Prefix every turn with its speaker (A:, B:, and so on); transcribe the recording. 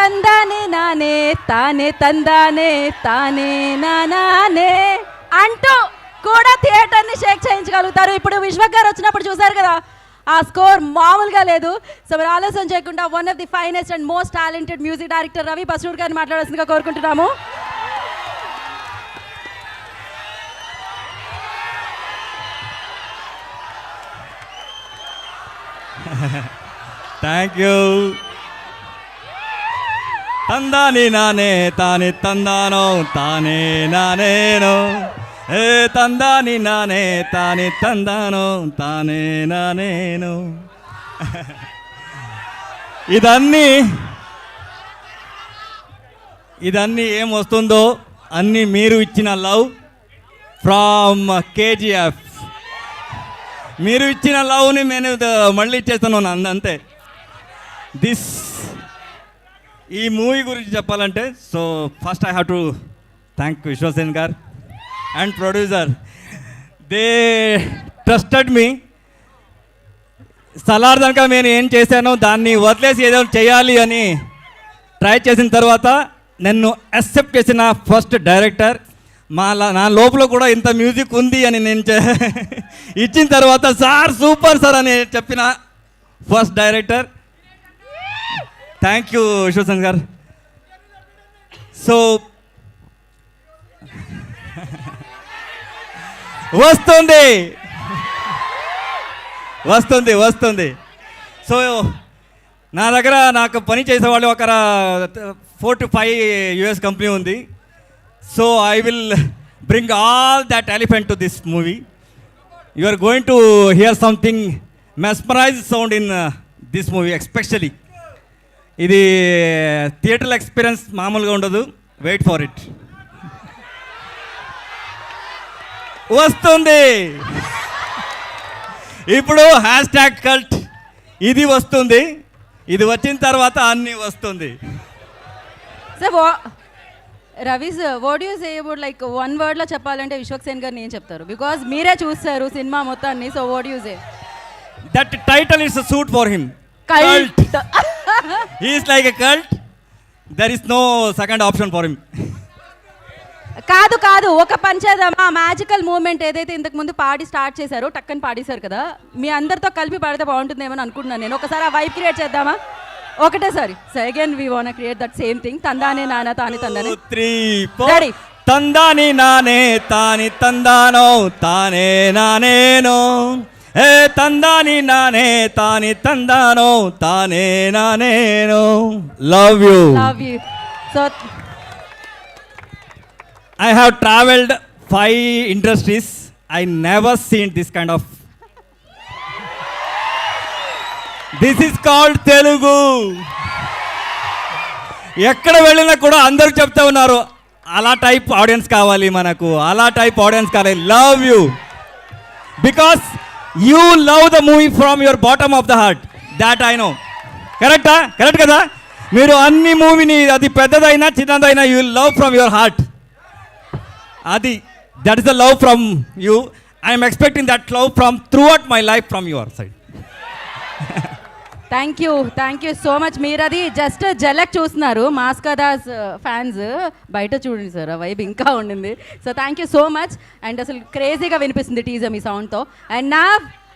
A: తందానే నానే తానే తందానే తానే నానే అంటూ కూడా థియేటర్ని షేక్ చేయించగలుగుతారు. ఇప్పుడు విశ్వక్ గారు వచ్చినప్పుడు చూసారు కదా, ఆ స్కోర్ మామూలుగా లేదు. సో మరి ఆలస్యం చేయకుండా one of the finest and most talented music director Ravi Basrur గారిని మాట్లాడాల్సిందిగా కోరుకుంటున్నాము.
B: Thank you. తందాని నానే తాని తందానో తానే నానేనో, ఏ తందాని నానే తాని తందానో తానే నానేను. ఇదన్నీ ఏం వస్తుందో అన్నీ మీరు ఇచ్చిన లవ్ ఫ్రమ్ కేజీఎఫ్. మీరు ఇచ్చిన లవ్ని నేను మళ్ళీ ఇచ్చేస్తున్నాను అంతే. ఈ మూవీ గురించి చెప్పాలంటే, so first I have to thank Vishwaksen గారు and producer. They trusted me. సలార్దనక నేను ఏం చేశానో దాన్ని వదిలేసి ఏదో చేయాలి అని ట్రై చేసిన తర్వాత నన్ను యాక్సెప్ట్ చేసిన ఫస్ట్ డైరెక్టర్. నా లోపల కూడా ఇంత మ్యూజిక్ ఉంది అని నేను ఇచ్చిన తర్వాత సార్ సూపర్ సార్ అని చెప్పిన first director. Thank you Vishwasen గారు. సో వస్తుంది వస్తుంది వస్తుంది. సో నా దగ్గర నాకు పని చేసేవాళ్ళు ఒక 4 to 5 US కంపెనీ ఉంది. So I will bring all that elephant to this movie. You are going to hear something mesmerize sound in this movie. Especially ఇది థియేటర్ ఎక్స్పీరియన్స్ మామూలుగా ఉండదు. Wait for it. వస్తుంది ఇప్పుడు #cult. ఇది వస్తుంది. ఇది వచ్చిన తర్వాత అన్నీ వస్తుంది.
A: Ravi sir, what you say about like one వర్డ్లో చెప్పాలంటే విశ్వక్ సేన్ గారు ఏం చెప్తారు? బికాజ్ మీరే చూస్తారు సినిమా మొత్తాన్ని. So what you say?
B: That title is suit for him.
A: Cult.
B: He is like a cult. There is no second option for him.
A: కాదు ఒక పని చేద్దామా? మ్యాజికల్ మూమెంట్ ఏదైతే ఇంతకు ముందు పాడి స్టార్ట్ చేశారో టక్కని పాడేశారు కదా, మీ అందరితో కలిపి పాడితే బాగుంటుందేమో అనుకుంటున్నాను నేను. ఒకసారి ఆ వైబ్ క్రియేట్ చేద్దామా? ఒకటేసారి. So again we want create that same thing. తందానే నానా తాని తందానే.
B: 3 4 తందాని నానే తాని తందానో తానే నానేనో, ఏ తందాని నానే తాని తందానో తానే నానేనో. Love you.
A: So
B: I have traveled 5 industries. I never seen this kind of. This is called Telugu. ఎక్కడ వెళ్ళినా కూడా అందరూ చెప్తా ఉన్నారు, అలా టైప్ ఆడియన్స్ కావాలి మనకు, అలా టైప్ ఆడియన్స్ కావాలి. Love you because you love the movie from your bottom of the heart. That I know. Correct కదా? మీరు అన్ని మూవీని, అది పెద్దదైనా చిన్నదైనా, you love from your heart. అది that is the love from you. I'm expecting that love from throughout my life from your side.
A: Thank you so much. మీరు అది జస్ట్ జలక్ చూస్తున్నారు, మాస్కదాస్ ఫ్యాన్స్. బయట చూడండి సార్, ఆ వైబ్ ఇంకా ఉండింది. So thank you so much. And అసలు క్రేజీగా వినిపిస్తుంది టీజర్ మీ సౌండ్తో. అండ్ నా